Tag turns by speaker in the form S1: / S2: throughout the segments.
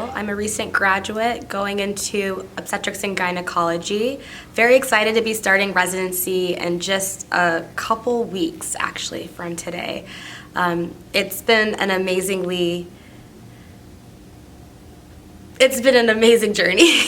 S1: Michelle. I'm a recent graduate going into obstetrics and gynecology. Very excited to be starting residency in just a couple weeks, actually, from today. It's been an amazing journey.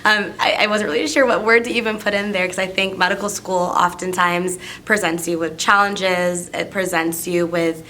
S1: I wasn't really sure what word to even put in there because I think medical school oftentimes presents you with challenges. It presents you with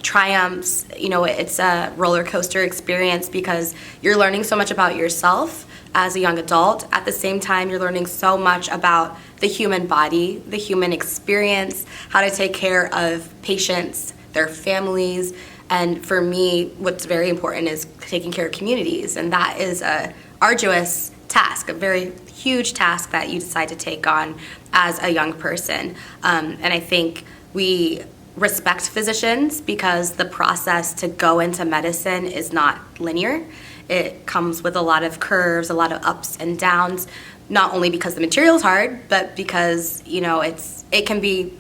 S1: triumphs. You know, it's a roller coaster experience because you're learning so much about yourself as a young adult. At the same time, you're learning so much about the human body, the human experience, how to take care of patients, their families. And for me, what's very important is taking care of communities, and that is a arduous task, a very huge task that you decide to take on as a young person. And I think we respect physicians because the process to go into medicine is not linear. It comes with a lot of curves, a lot of ups and downs, not only because the material's hard, but because, you know, it can be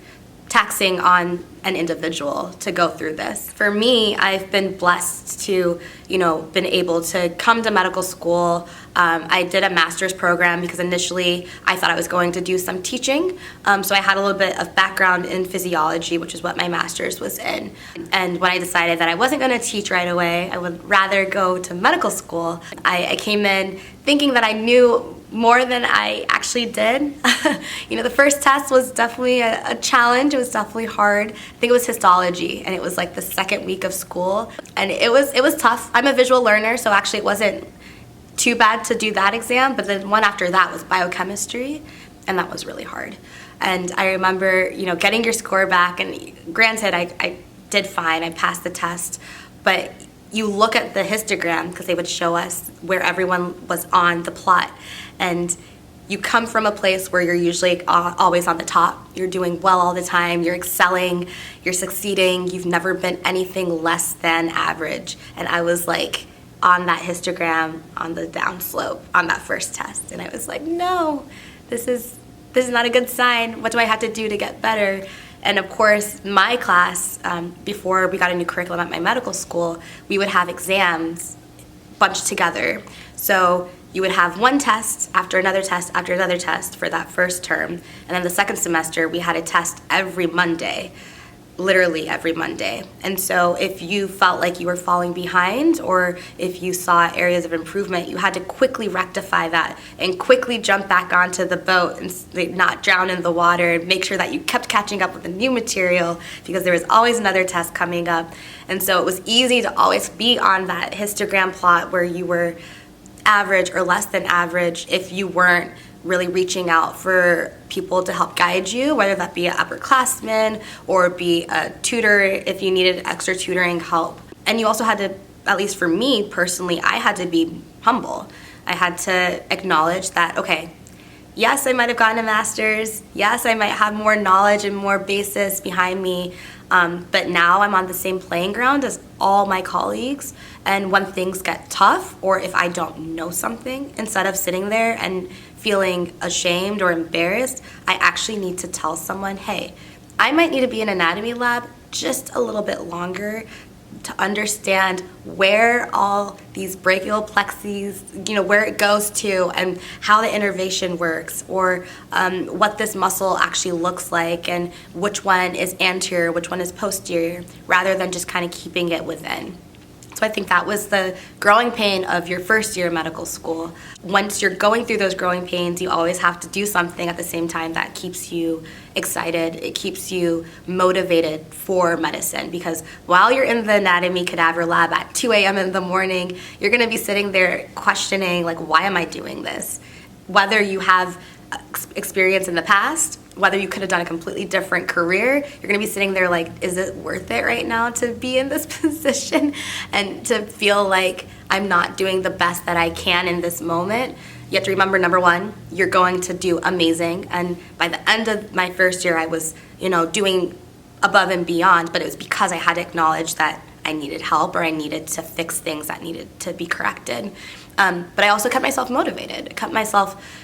S1: taxing on an individual to go through this. For me, I've been blessed to, been able to come to medical school. I did a master's program because initially I thought I was going to do some teaching. So I had a little bit of background in physiology, which is what my master's was in. And when I decided that I wasn't going to teach right away, I would rather go to medical school, I came in thinking that I knew more than I actually did. The first test was definitely a challenge. It was definitely hard. I think it was histology, and it was like the second week of school, and it was tough. I'm a visual learner, so actually it wasn't too bad to do that exam, but the one after that was biochemistry, and that was really hard. And I remember, getting your score back, and granted, I did fine. I passed the test, but you look at the histogram because they would show us where everyone was on the plot, and you come from a place where you're usually always on the top. You're doing well all the time. You're excelling. You're succeeding. You've never been anything less than average. And I was like on that histogram on the downslope on that first test, and I was like, no, this is not a good sign. What do I have to do to get better? And of course, my class, before we got a new curriculum at my medical school, we would have exams bunched together. So you would have one test after another test after another test for that first term. And then the second semester, we had a test every Monday, literally every Monday. And so if you felt like you were falling behind or if you saw areas of improvement, you had to quickly rectify that and quickly jump back onto the boat and not drown in the water and make sure that you kept catching up with the new material because there was always another test coming up. And so it was easy to always be on that histogram plot where you were average or less than average if you weren't really reaching out for people to help guide you, whether that be an upperclassman or be a tutor if you needed extra tutoring help. And you also had to, at least for me personally, I had to be humble. I had to acknowledge that, okay, yes, I might have gotten a master's. Yes, I might have more knowledge and more basis behind me. But now I'm on the same playing ground as all my colleagues. And when things get tough, or if I don't know something, instead of sitting there and feeling ashamed or embarrassed, I actually need to tell someone, hey, I might need to be in anatomy lab just a little bit longer to understand where all these brachial plexus, where it goes to and how the innervation works, or what this muscle actually looks like and which one is anterior, which one is posterior, rather than just kind of keeping it within. So I think that was the growing pain of your first year of medical school. Once you're going through those growing pains, you always have to do something at the same time that keeps you excited. It keeps you motivated for medicine, because while you're in the anatomy cadaver lab at 2 a.m. in the morning, you're going to be sitting there questioning, like, why am I doing this? Whether you have experience in the past, whether you could have done a completely different career, you're going to be sitting there like, is it worth it right now to be in this position and to feel like I'm not doing the best that I can in this moment? You have to remember, number one, you're going to do amazing. And by the end of my first year, I was, doing above and beyond, but it was because I had to acknowledge that I needed help or I needed to fix things that needed to be corrected. But I also kept myself motivated. I kept myself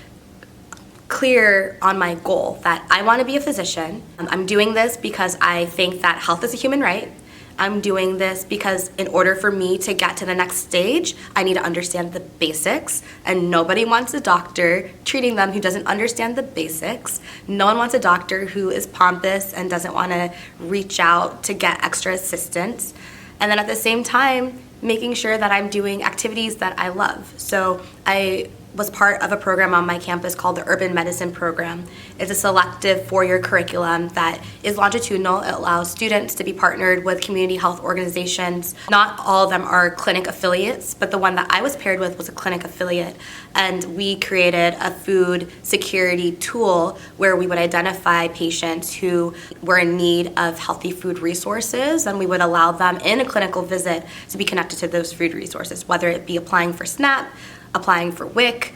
S1: clear on my goal that I want to be a physician. I'm doing this because I think that health is a human right. I'm doing this because in order for me to get to the next stage, I need to understand the basics. And nobody wants a doctor treating them who doesn't understand the basics. No one wants a doctor who is pompous and doesn't want to reach out to get extra assistance. And then at the same time, making sure that I'm doing activities that I love. So I was part of a program on my campus called the Urban Medicine Program. It's a selective 4-year curriculum that is longitudinal. It allows students to be partnered with community health organizations. Not all of them are clinic affiliates, but the one that I was paired with was a clinic affiliate. And we created a food security tool where we would identify patients who were in need of healthy food resources, and we would allow them in a clinical visit to be connected to those food resources, whether it be applying for SNAP, applying for WIC,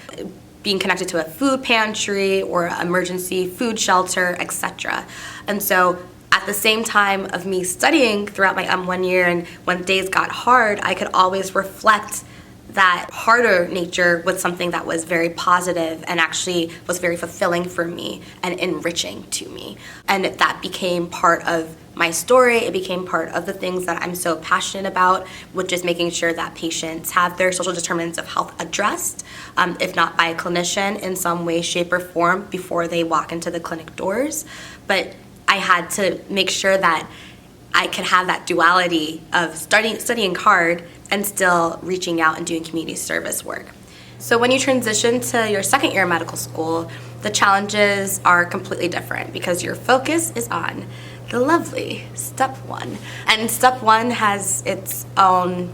S1: being connected to a food pantry or emergency food shelter, etc. And so at the same time of me studying throughout my M1 year, and when days got hard, I could always reflect that harder nature with something that was very positive and actually was very fulfilling for me and enriching to me. And that became part of my story. It became part of the things that I'm so passionate about, which is making sure that patients have their social determinants of health addressed, if not by a clinician in some way, shape, or form before they walk into the clinic doors. But I had to make sure that I could have that duality of studying hard and still reaching out and doing community service work. So when you transition to your second year of medical school, the challenges are completely different because your focus is on the lovely step 1. And step 1 has its own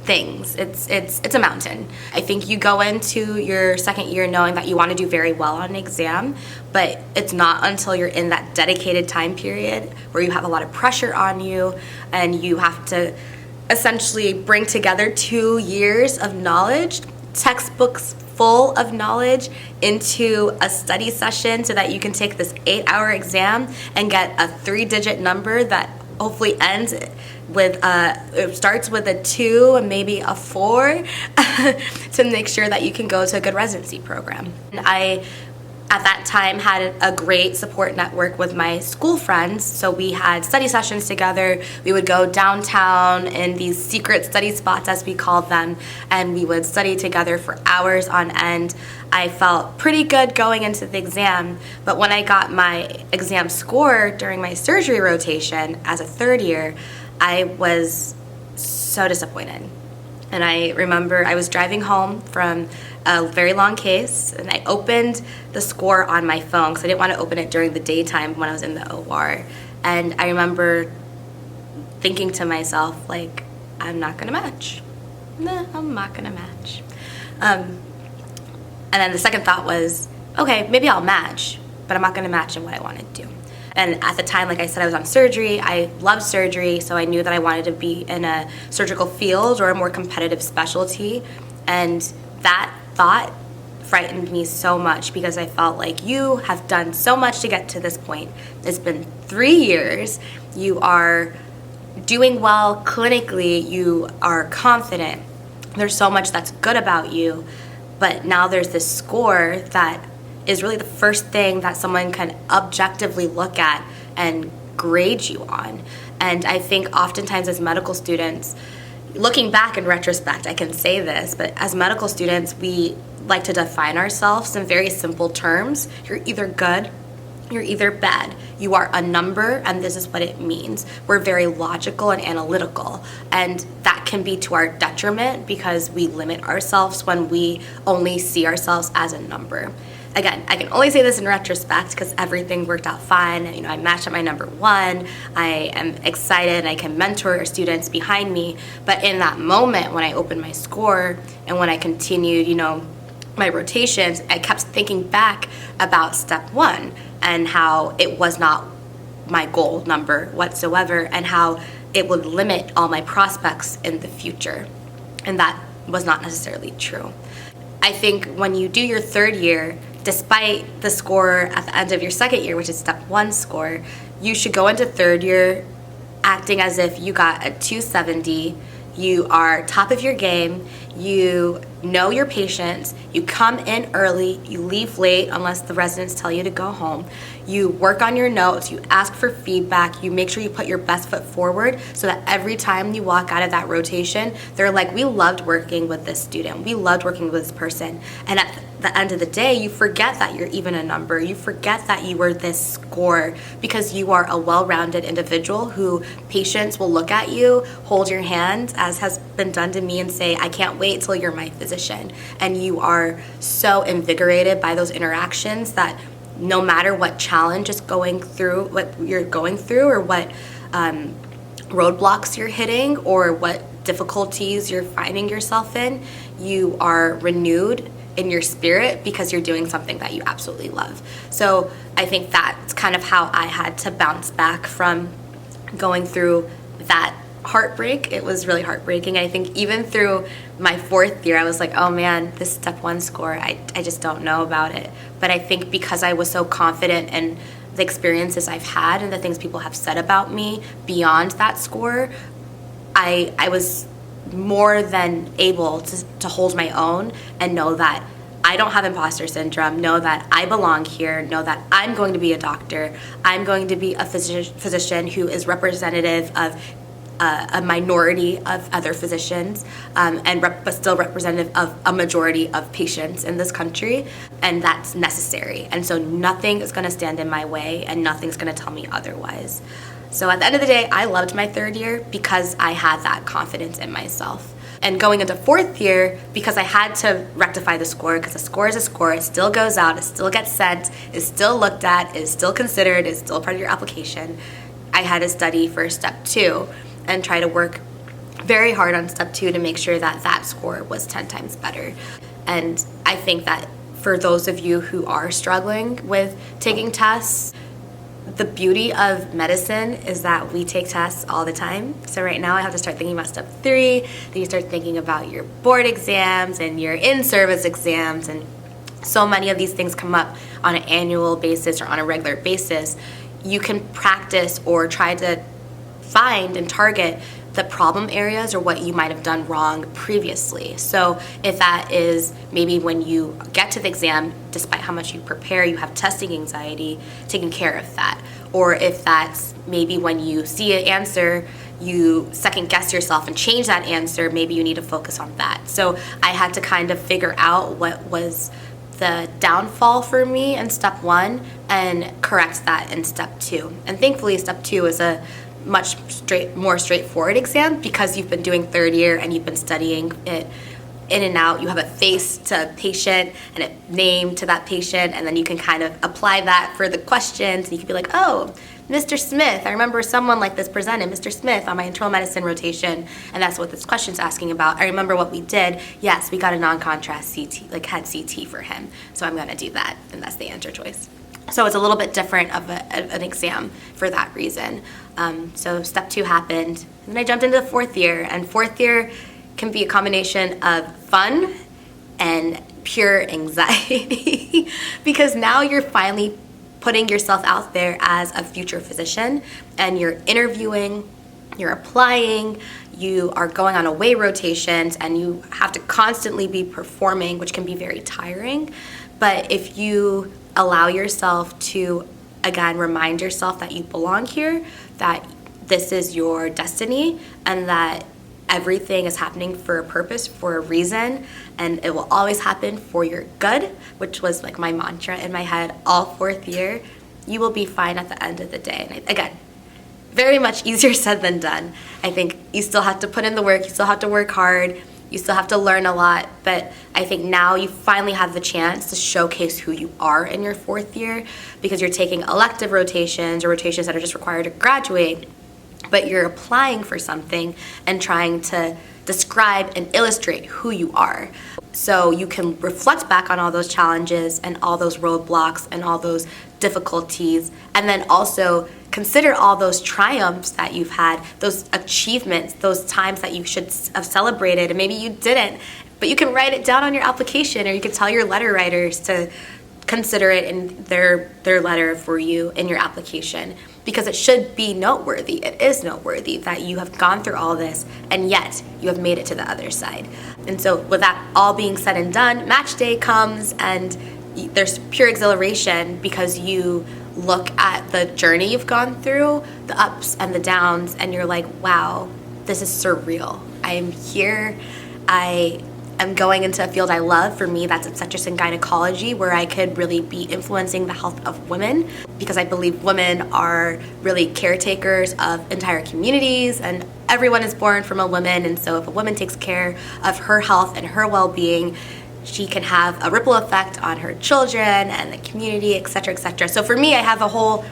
S1: things. It's a mountain. I think you go into your second year knowing that you want to do very well on an exam, but it's not until you're in that dedicated time period where you have a lot of pressure on you and you have to essentially bring together 2 years of knowledge, textbooks full of knowledge, into a study session so that you can take this 8-hour exam and get a 3-digit number that hopefully ends with it starts with a 2 and maybe a 4 to make sure that you can go to a good residency program. And I at that time had a great support network with my school friends, so we had study sessions together. We would go downtown in these secret study spots, as we called them, and we would study together for hours on end. I felt pretty good going into the exam, but when I got my exam score during my surgery rotation as a third year, I was so disappointed. And I remember I was driving home from a very long case, and I opened the score on my phone because I didn't want to open it during the daytime when I was in the OR. And I remember thinking to myself, like, I'm not going to match. No, I'm not going to match. And then the second thought was, okay, maybe I'll match, but I'm not going to match in what I want to do. And at the time, like I said, I was on surgery. I loved surgery, so I knew that I wanted to be in a surgical field or a more competitive specialty. And that thought frightened me so much because I felt like you have done so much to get to this point. It's been 3 years. You are doing well clinically. You are confident. There's so much that's good about you. But now there's this score that is really the first thing that someone can objectively look at and grade you on. And I think oftentimes as medical students, looking back in retrospect, I can say this, but as medical students, we like to define ourselves in very simple terms. You're either good, you're either bad. You are a number, and this is what it means. We're very logical and analytical, and that can be to our detriment because we limit ourselves when we only see ourselves as a number. Again, I can only say this in retrospect because everything worked out fine. You know, I matched at my number 1. I am excited and I can mentor students behind me. But in that moment when I opened my score and when I continued, my rotations, I kept thinking back about step 1 and how it was not my goal number whatsoever and how it would limit all my prospects in the future. And that was not necessarily true. I think when you do your third year, despite the score at the end of your second year, which is step 1 score, you should go into third year acting as if you got a 270, you are top of your game, you know your patients, you come in early, you leave late unless the residents tell you to go home, you work on your notes, you ask for feedback, you make sure you put your best foot forward so that every time you walk out of that rotation, they're like, we loved working with this student, we loved working with this person. And at the end of the day, you forget that you're even a number, you forget that you were this score, because you are a well-rounded individual who patients will look at you, hold your hand, as has been done to me, and say, I can't wait till you're my physician. And you are so invigorated by those interactions that no matter what challenge is going through, what you're going through, or what roadblocks you're hitting, or what difficulties you're finding yourself in, you are renewed in your spirit because you're doing something that you absolutely love. So I think that's kind of how I had to bounce back from going through that heartbreak. It was really heartbreaking. I think even through my 4th year, I was like, oh man, this step 1 score, I just don't know about it. But I think because I was so confident in the experiences I've had and the things people have said about me beyond that score, I was more than able to hold my own and know that I don't have imposter syndrome, know that I belong here, know that I'm going to be a doctor, I'm going to be a physician who is representative of a minority of other physicians, but still representative of a majority of patients in this country, and that's necessary. And so nothing is going to stand in my way, and nothing's going to tell me otherwise. So at the end of the day, I loved my 3rd year because I had that confidence in myself. And going into 4th year, because I had to rectify the score, because a score is a score, it still goes out, it still gets sent, it's still looked at, it's still considered, it's still part of your application, I had to study for step 2 and try to work very hard on step 2 to make sure that that score was 10 times better. And I think that for those of you who are struggling with taking tests, the beauty of medicine is that we take tests all the time. So right now I have to start thinking about step 3, then you start thinking about your board exams and your in-service exams, and so many of these things come up on an annual basis or on a regular basis. You can practice or try to find and target the problem areas or what you might have done wrong previously. So if that is maybe when you get to the exam, despite how much you prepare, you have testing anxiety, taking care of that. Or if that's maybe when you see an answer, you second guess yourself and change that answer, maybe you need to focus on that. So I had to kind of figure out what was the downfall for me in step 1 and correct that in step 2. And thankfully step 2 is a much more straightforward exam because you've been doing 3rd year and you've been studying it in and out. You have a face to patient and a name to that patient, and then you can kind of apply that for the questions, and you can be like, oh, Mr. Smith, I remember someone like this presented, Mr. Smith, on my internal medicine rotation, and that's what this question's asking about. I remember what we did. Yes, we got a non-contrast CT, like had CT for him, so I'm gonna do that, and that's the answer choice. So it's a little bit different of an exam for that reason. So step 2 happened, and then I jumped into the 4th year, and 4th year can be a combination of fun and pure anxiety because now you're finally putting yourself out there as a future physician, and you're interviewing, you're applying, you are going on away rotations, and you have to constantly be performing, which can be very tiring. But if you allow yourself to, again, remind yourself that you belong here, that this is your destiny, and that everything is happening for a purpose, for a reason, and it will always happen for your good, which was like my mantra in my head all 4th year, you will be fine at the end of the day. And again, very much easier said than done. I think you still have to put in the work, you still have to work hard, you still have to learn a lot, but I think now you finally have the chance to showcase who you are in your 4th year because you're taking elective rotations or rotations that are just required to graduate, but you're applying for something and trying to describe and illustrate who you are. So you can reflect back on all those challenges and all those roadblocks and all those difficulties, and then also consider all those triumphs that you've had, those achievements, those times that you should have celebrated and maybe you didn't, but you can write it down on your application, or you can tell your letter writers to consider it in their letter for you in your application. because it should be noteworthy. It is noteworthy that you have gone through all this and yet you have made it to the other side. And so with that all being said and done, match day comes and there's pure exhilaration because you look at the journey you've gone through, the ups and the downs, and you're like, wow, this is surreal. I am here. I am going into a field I love. For me, that's obstetrics and gynecology, where I could really be influencing the health of women, because I believe women are really caretakers of entire communities, and everyone is born from a woman. And so if a woman takes care of her health and her well-being, she can have a ripple effect on her children and the community, et cetera, et cetera. So for me, I have a whole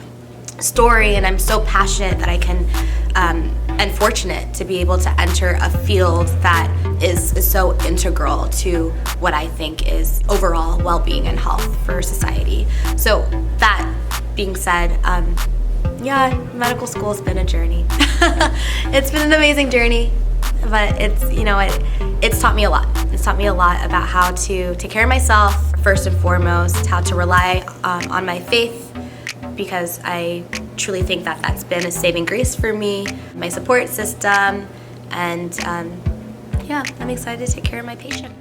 S1: story, and I'm so passionate that I can, and fortunate to be able to enter a field that is so integral to what I think is overall well-being and health for society. So that being said, yeah, medical school has been a journey. It's been an amazing journey, but it's taught me a lot. It's taught me a lot about how to take care of myself, first and foremost, how to rely on my faith, because I truly think that that's been a saving grace for me, my support system, and yeah, I'm excited to take care of my patient.